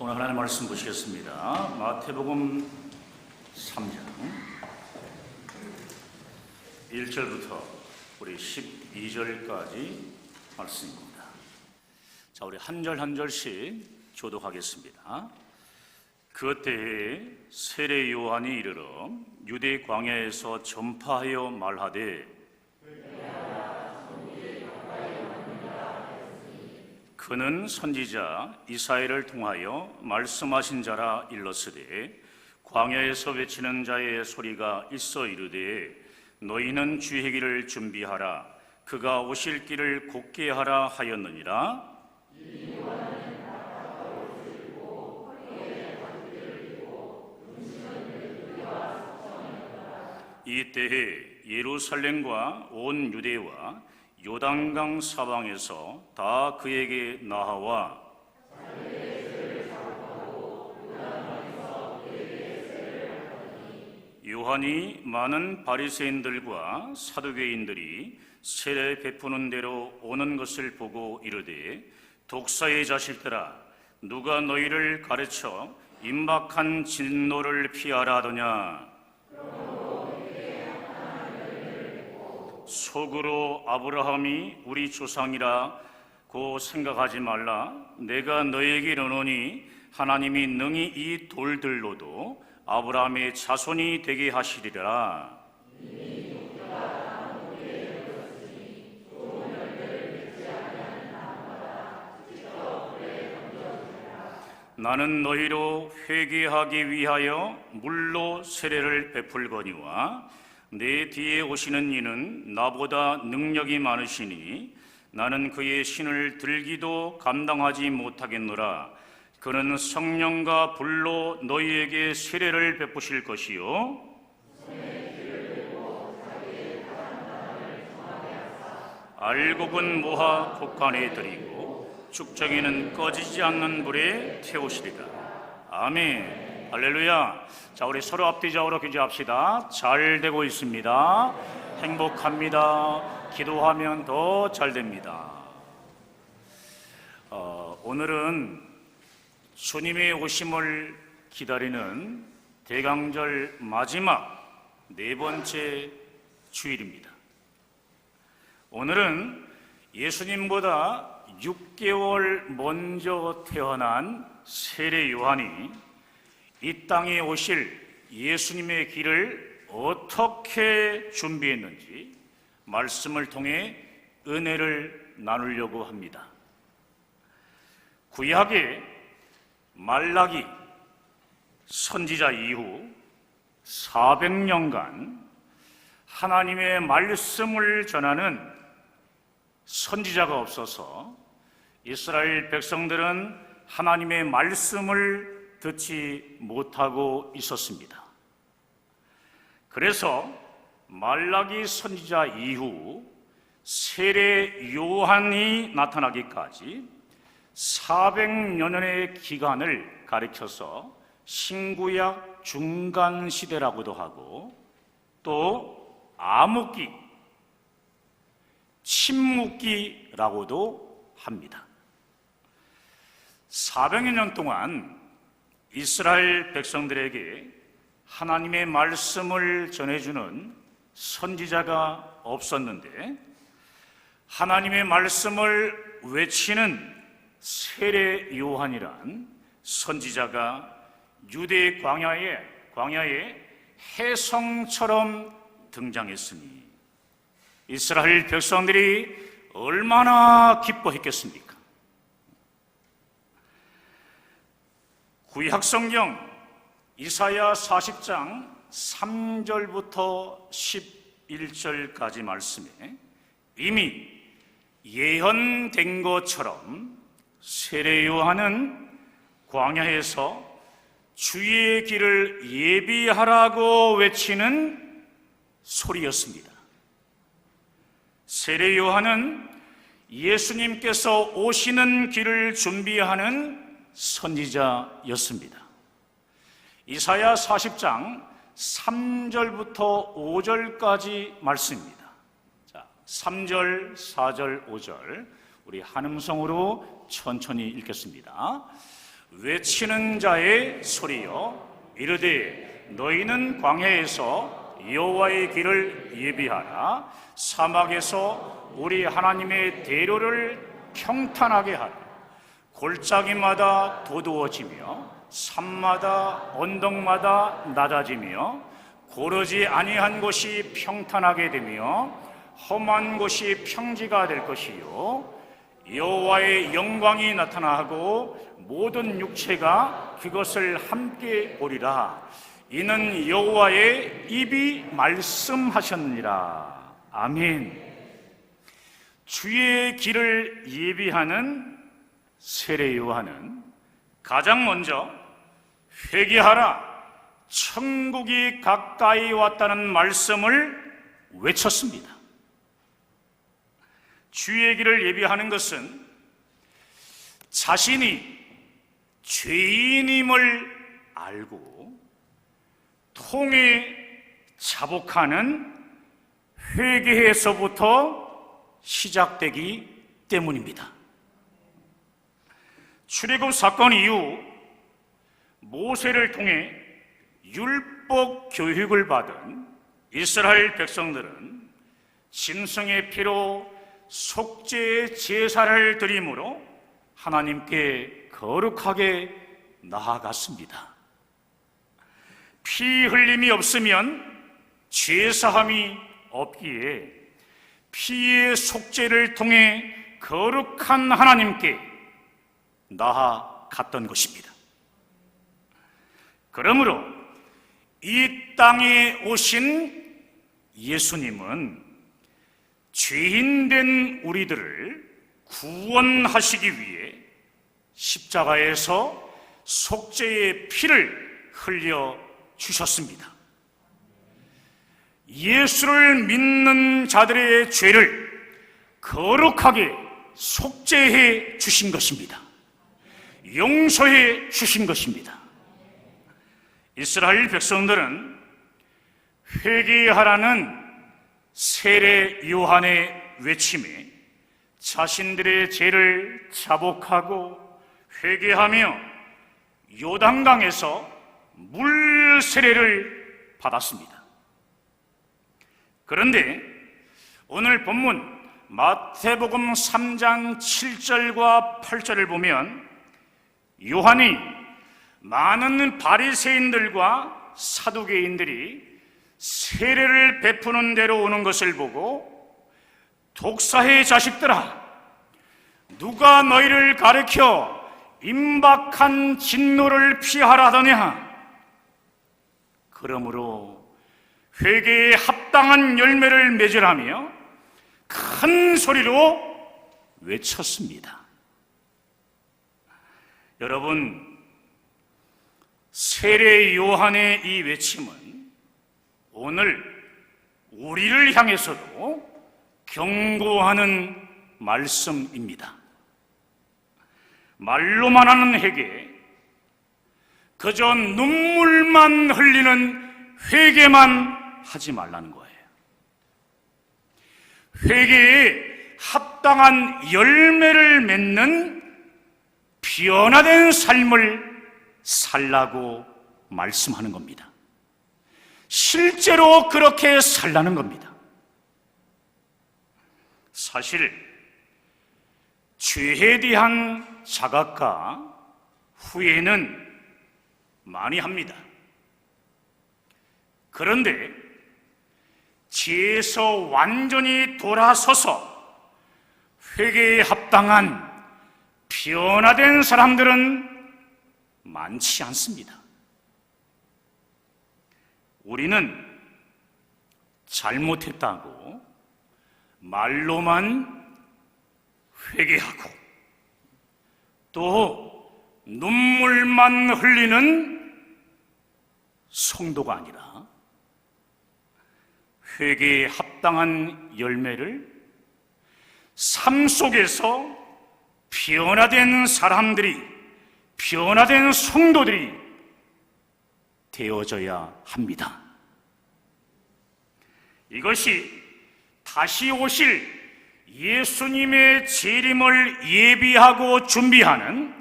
오늘 하나님 말씀 보시겠습니다. 마태복음 3장 1절부터 우리 12절까지 말씀입니다. 자, 우리 한 절 한 절씩 교독하겠습니다. 그때에 세례 요한이 이르러 유대 광야에서 전파하여 말하되 그는 선지자 이사야를 통하여 말씀하신 자라 일렀으되 광야에서 외치는 자의 소리가 있어 이르되 너희는 주의 길을 준비하라 그가 오실 길을 곧게 하라 하였느니라. 이때에 예루살렘과 온 유대와 요단강 사방에서 다 그에게 나아와 요한이 많은 바리새인들과 사두개인들이 세례 베푸는 대로 오는 것을 보고 이르되 독사의 자식들아 누가 너희를 가르쳐 임박한 진노를 피하라 하더냐. 속으로 아브라함이 우리 조상이라고 생각하지 말라. 내가 너에게 이르노니 하나님이 능히 이 돌들로도 아브라함의 자손이 되게 하시리라. 나는 너희로 회개하기 위하여 물로 세례를 베풀거니와 내 뒤에 오시는 이는 나보다 능력이 많으시니 나는 그의 신을 들기도 감당하지 못하겠노라. 그는 성령과 불로 너희에게 세례를 베푸실 것이요 알곡은 모아 곡간에 들이고 축정이는 꺼지지 않는 불에 태우시리라. 아멘. 할렐루야. 자, 우리 서로 앞뒤적으로 기도합시다. 잘 되고 있습니다. 행복합니다. 기도하면 더 잘 됩니다. 오늘은 주님의 오심을 기다리는 대강절 마지막 네 번째 주일입니다. 오늘은 예수님보다 6개월 먼저 태어난 세례 요한이 이 땅에 오실 예수님의 길을 어떻게 준비했는지 말씀을 통해 은혜를 나누려고 합니다. 구약의 말라기 선지자 이후 400년간 하나님의 말씀을 전하는 선지자가 없어서 이스라엘 백성들은 하나님의 말씀을 듣지 못하고 있었습니다. 그래서 말라기 선지자 이후 세례 요한이 나타나기까지 400여 년의 기간을 가리켜서 신구약 중간 시대라고도 하고 또 암흑기, 침묵기라고도 합니다. 400여 년 동안 이스라엘 백성들에게 하나님의 말씀을 전해주는 선지자가 없었는데 하나님의 말씀을 외치는 세례 요한이란 선지자가 유대 광야에 혜성처럼 등장했으니 이스라엘 백성들이 얼마나 기뻐했겠습니까? 구약성경 이사야 40장 3절부터 11절까지 말씀에 이미 예언된 것처럼 세례 요한은 광야에서 주의 길을 예비하라고 외치는 소리였습니다. 세례 요한은 예수님께서 오시는 길을 준비하는 선지자였습니다. 이사야 40장 3절부터 5절까지 말씀입니다. 자, 3절, 4절, 5절 우리 한음성으로 천천히 읽겠습니다. 외치는 자의 소리여 이르되 너희는 광야에서 여호와의 길을 예비하라. 사막에서 우리 하나님의 대로를 평탄하게 하라. 골짜기마다 도두어지며 산마다 언덕마다 낮아지며 고르지 아니한 곳이 평탄하게 되며 험한 곳이 평지가 될 것이요 여호와의 영광이 나타나고 모든 육체가 그것을 함께 보리라. 이는 여호와의 입이 말씀하셨느니라. 아멘. 주의 길을 예비하는 세례 요한은 가장 먼저 회개하라, 천국이 가까이 왔다는 말씀을 외쳤습니다. 주의 길을 예비하는 것은 자신이 죄인임을 알고 통에 자복하는 회개에서부터 시작되기 때문입니다. 출애굽 사건 이후 모세를 통해 율법 교육을 받은 이스라엘 백성들은 짐승의 피로 속죄의 제사를 드림으로 하나님께 거룩하게 나아갔습니다. 피 흘림이 없으면 죄사함이 없기에 피의 속죄를 통해 거룩한 하나님께 나아갔던 것입니다. 그러므로 이 땅에 오신 예수님은 죄인된 우리들을 구원하시기 위해 십자가에서 속죄의 피를 흘려 주셨습니다. 예수를 믿는 자들의 죄를 거룩하게 속죄해 주신 것입니다. 용서해 주신 것입니다. 이스라엘 백성들은 회개하라는 세례 요한의 외침에 자신들의 죄를 자복하고 회개하며 요단강에서 물 세례를 받았습니다. 그런데 오늘 본문 마태복음 3장 7절과 8절을 보면 요한이 많은 바리새인들과 사두개인들이 세례를 베푸는 데로 오는 것을 보고 독사의 자식들아, 누가 너희를 가르쳐 임박한 진노를 피하라더냐? 그러므로 회개에 합당한 열매를 맺으라며 큰 소리로 외쳤습니다. 여러분, 세례 요한의 이 외침은 오늘 우리를 향해서도 경고하는 말씀입니다. 말로만 하는 회개, 그저 눈물만 흘리는 회개만 하지 말라는 거예요. 회개에 합당한 열매를 맺는 변화된 삶을 살라고 말씀하는 겁니다. 실제로 그렇게 살라는 겁니다. 사실 죄에 대한 자각과 후회는 많이 합니다. 그런데 죄에서 완전히 돌아서서 회개에 합당한 변화된 사람들은 많지 않습니다. 우리는 잘못했다고 말로만 회개하고 또 눈물만 흘리는 성도가 아니라 회개에 합당한 열매를 삶 속에서 변화된 사람들이, 변화된 성도들이 되어져야 합니다. 이것이 다시 오실 예수님의 재림을 예비하고 준비하는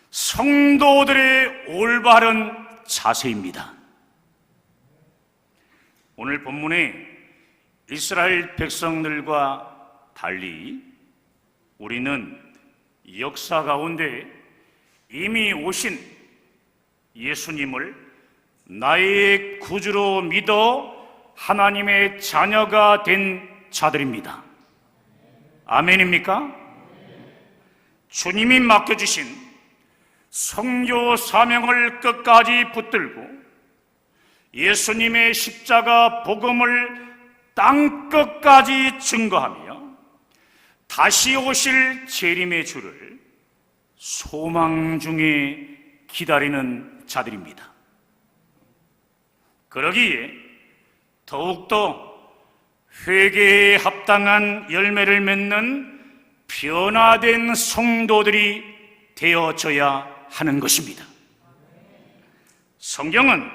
성도들의 올바른 자세입니다. 오늘 본문에 이스라엘 백성들과 달리 우리는 역사 가운데 이미 오신 예수님을 나의 구주로 믿어 하나님의 자녀가 된 자들입니다. 아멘입니까? 주님이 맡겨주신 선교 사명을 끝까지 붙들고 예수님의 십자가 복음을 땅끝까지 증거하며 다시 오실 재림의 주를 소망 중에 기다리는 자들입니다. 그러기에 더욱더 회개에 합당한 열매를 맺는 변화된 성도들이 되어져야 하는 것입니다. 성경은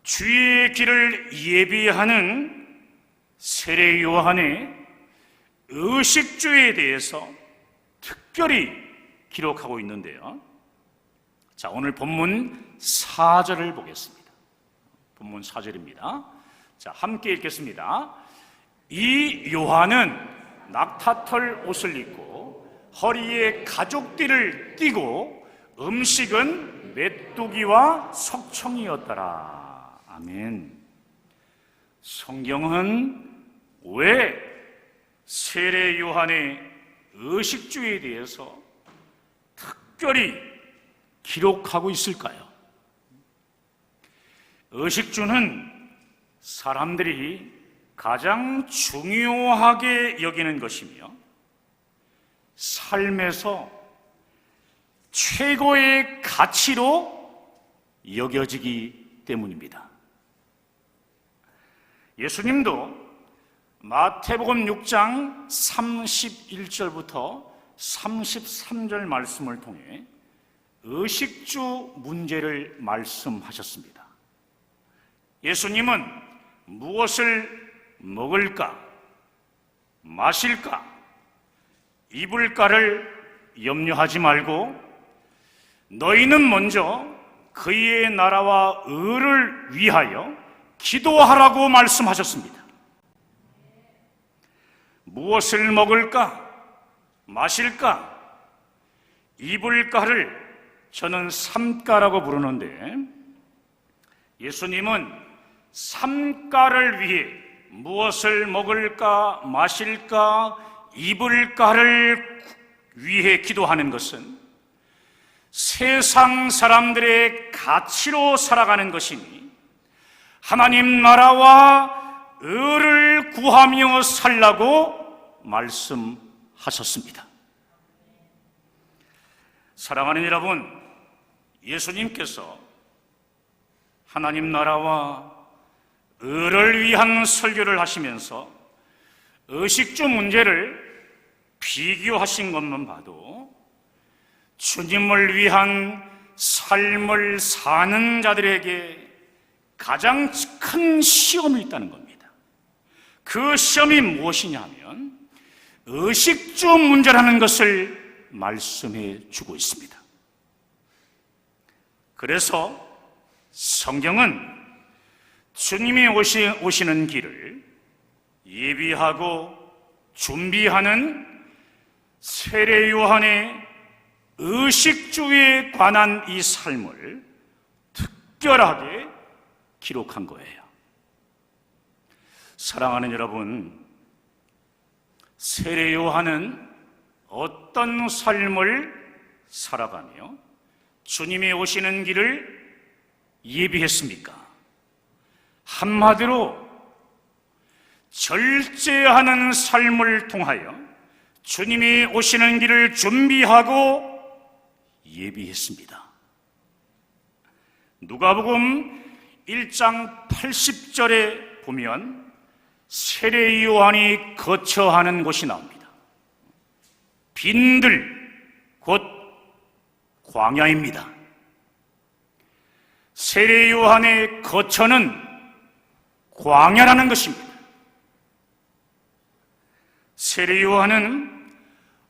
주의 길을 예비하는 세례 요한의 의식주에 대해서 특별히 기록하고 있는데요. 자, 오늘 본문 4절을 보겠습니다. 본문 4절입니다. 자, 함께 읽겠습니다. 이 요한은 낙타털 옷을 입고 허리에 가죽띠를 띠고 음식은 메뚜기와 석청이었더라. 아멘. 성경은 왜 세례 요한의 의식주에 대해서 특별히 기록하고 있을까요? 의식주는 사람들이 가장 중요하게 여기는 것이며 삶에서 최고의 가치로 여겨지기 때문입니다. 예수님도 마태복음 6장 31절부터 33절 말씀을 통해 의식주 문제를 말씀하셨습니다. 예수님은 무엇을 먹을까, 마실까, 입을까를 염려하지 말고 너희는 먼저 그의 나라와 의를 위하여 기도하라고 말씀하셨습니다. 무엇을 먹을까, 마실까, 입을까를 저는 삼가라고 부르는데 예수님은 삼가를 위해 무엇을 먹을까, 마실까, 입을까를 위해 기도하는 것은 세상 사람들의 가치로 살아가는 것이니 하나님 나라와 의를 구하며 살라고 말씀하셨습니다. 사랑하는 여러분, 예수님께서 하나님 나라와 의를 위한 설교를 하시면서 의식주 문제를 비교하신 것만 봐도 주님을 위한 삶을 사는 자들에게 가장 큰 시험이 있다는 겁니다. 그 시험이 무엇이냐면 의식주 문제라는 것을 말씀해 주고 있습니다. 그래서 성경은 주님이 오시는 길을 예비하고 준비하는 세례 요한의 의식주에 관한 이 삶을 특별하게 기록한 거예요. 사랑하는 여러분, 세례 요한은 어떤 삶을 살아가며 주님이 오시는 길을 예비했습니까? 한마디로 절제하는 삶을 통하여 주님이 오시는 길을 준비하고 예비했습니다. 누가복음 1장 80절에 보면 세례 요한이 거처하는 곳이 나옵니다. 빈들, 곧 광야입니다. 세례 요한의 거처는 광야라는 것입니다. 세례 요한은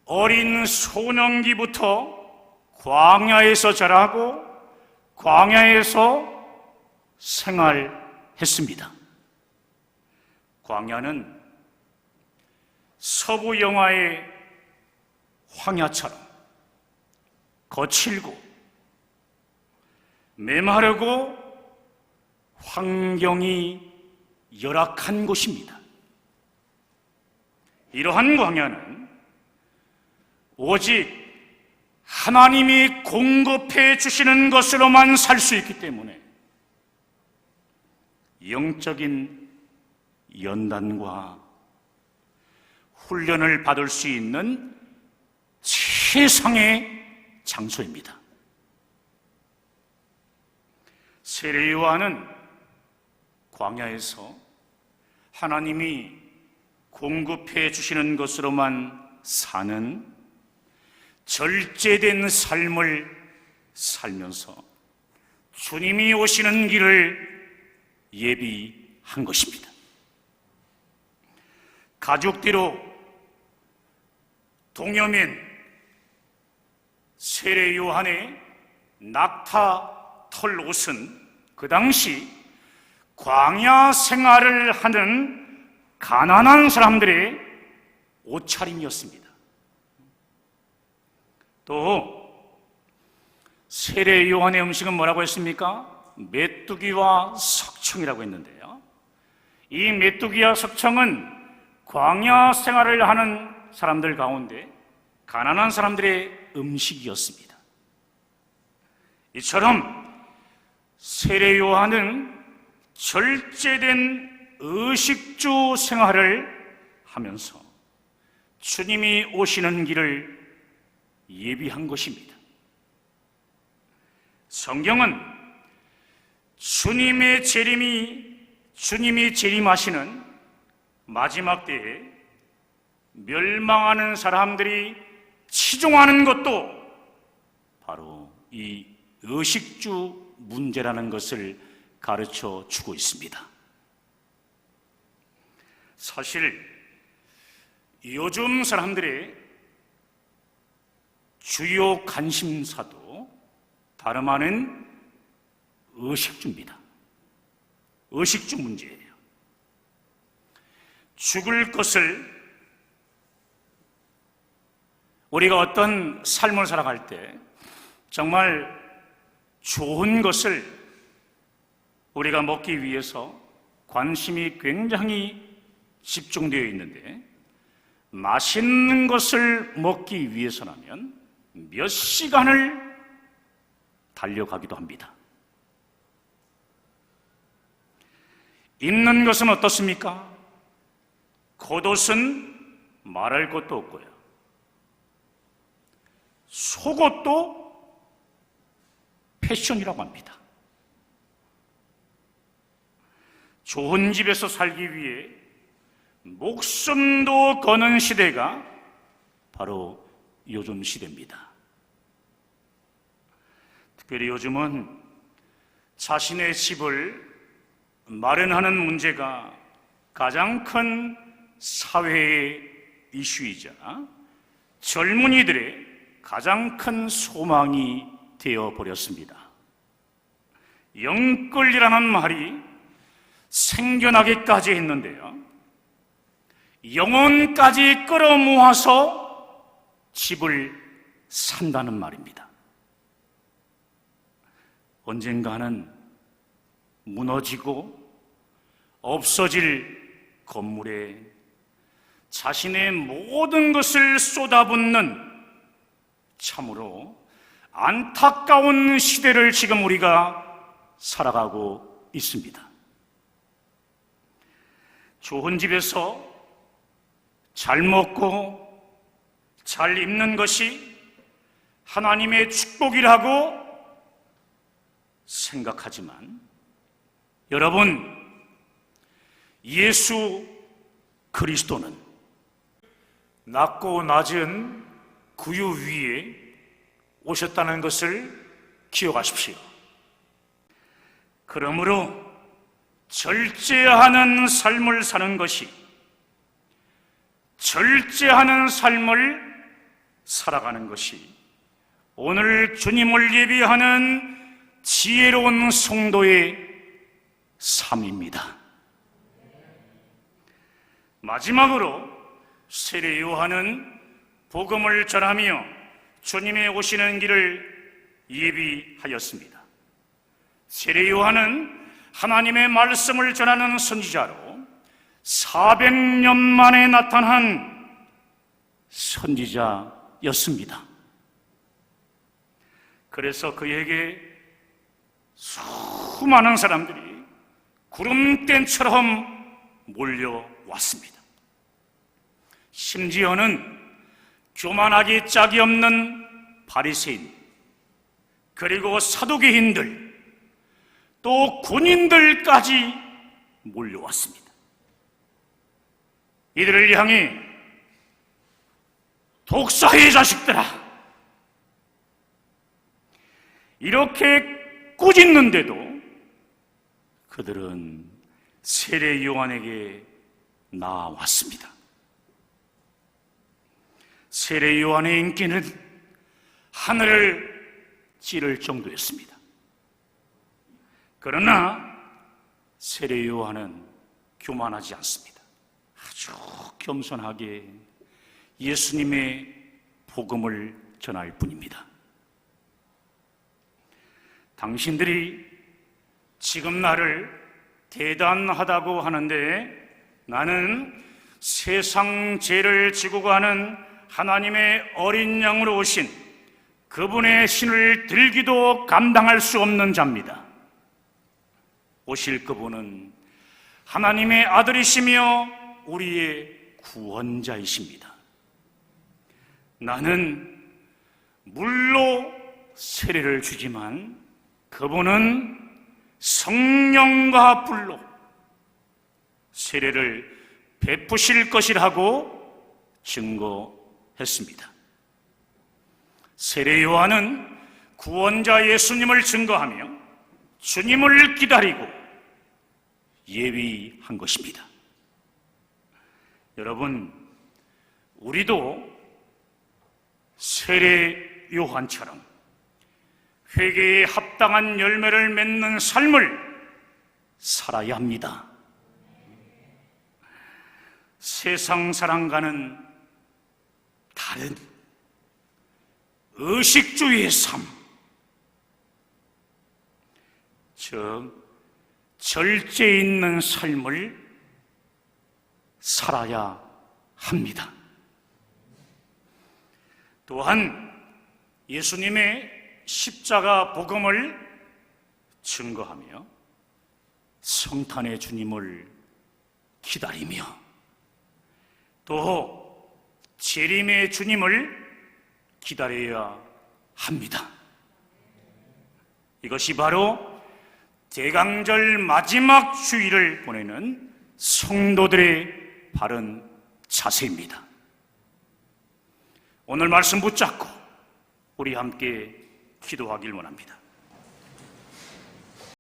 어린 소년기부터 광야에서 자라고 광야에서 생활했습니다. 광야는 서부 영화의 황야처럼 거칠고 메마르고 환경이 열악한 곳입니다. 이러한 광야는 오직 하나님이 공급해 주시는 것으로만 살 수 있기 때문에 영적인 연단과 훈련을 받을 수 있는 최상의 장소입니다. 세례 요한은 광야에서 하나님이 공급해 주시는 것으로만 사는 절제된 삶을 살면서 주님이 오시는 길을 예비한 것입니다. 가죽뒤로 동여맨 세례 요한의 낙타 털 옷은 그 당시 광야 생활을 하는 가난한 사람들의 옷차림이었습니다. 또 세례 요한의 음식은 뭐라고 했습니까? 메뚜기와 석청이라고 했는데요, 이 메뚜기와 석청은 광야 생활을 하는 사람들 가운데 가난한 사람들의 음식이었습니다. 이처럼 세례 요한은 절제된 의식주 생활을 하면서 주님이 오시는 길을 예비한 것입니다. 성경은 주님이 재림하시는 마지막 때에 멸망하는 사람들이 치중하는 것도 바로 이 의식주 문제라는 것을 가르쳐 주고 있습니다. 사실 요즘 사람들의 주요 관심사도 다름 아닌 의식주입니다. 의식주 문제예요. 죽을 것을, 우리가 어떤 삶을 살아갈 때 정말 좋은 것을 우리가 먹기 위해서 관심이 굉장히 집중되어 있는데, 맛있는 것을 먹기 위해서라면 몇 시간을 달려가기도 합니다. 입는 것은 어떻습니까? 겉옷은 말할 것도 없고요, 속옷도 패션이라고 합니다. 좋은 집에서 살기 위해 목숨도 거는 시대가 바로 요즘 시대입니다. 특별히 요즘은 자신의 집을 마련하는 문제가 가장 큰 사회의 이슈이자 젊은이들의 가장 큰 소망이 되어버렸습니다. 영끌이라는 말이 생겨나기까지 했는데요, 영혼까지 끌어모아서 집을 산다는 말입니다. 언젠가는 무너지고 없어질 건물에 자신의 모든 것을 쏟아붓는 참으로 안타까운 시대를 지금 우리가 살아가고 있습니다. 좋은 집에서 잘 먹고 잘 입는 것이 하나님의 축복이라고 생각하지만, 여러분, 예수 그리스도는 낮고 낮은 구유 위에 오셨다는 것을 기억하십시오. 그러므로 절제하는 삶을 사는 것이, 절제하는 삶을 살아가는 것이 오늘 주님을 예비하는 지혜로운 성도의 삶입니다. 마지막으로 세례 요한은 복음을 전하며 주님의 오시는 길을 예비하였습니다. 세례 요한은 하나님의 말씀을 전하는 선지자로 400년 만에 나타난 선지자였습니다. 그래서 그에게 수많은 사람들이 구름대처럼 몰려왔습니다. 심지어는 교만하기 짝이 없는 바리새인, 그리고 사두개인들, 또 군인들까지 몰려왔습니다. 이들을 향해 독사의 자식들아, 이렇게 꾸짖는데도 그들은 세례 요한에게 나왔습니다. 세례 요한의 인기는 하늘을 찌를 정도였습니다. 그러나 세례 요한은 교만하지 않습니다. 아주 겸손하게 예수님의 복음을 전할 뿐입니다. 당신들이 지금 나를 대단하다고 하는데 나는 세상 죄를 지고 가는 하나님의 어린 양으로 오신 그분의 신을 들기도 감당할 수 없는 자입니다. 오실 그분은 하나님의 아들이시며 우리의 구원자이십니다. 나는 물로 세례를 주지만 그분은 성령과 불로 세례를 베푸실 것이라고 증거했습니다. 세례 요한은 구원자 예수님을 증거하며 주님을 기다리고 예비한 것입니다. 여러분, 우리도 세례 요한처럼 회개에 합당한 열매를 맺는 삶을 살아야 합니다. 세상 사람과는 다른 의식주의의 삶, 즉 절제 있는 삶을 살아야 합니다. 또한 예수님의 십자가 복음을 증거하며 성탄의 주님을 기다리며 또 재림의 주님을 기다려야 합니다. 이것이 바로 대강절 마지막 주일을 보내는 성도들의 바른 자세입니다. 오늘 말씀 붙잡고 우리 함께 기도하길 원합니다.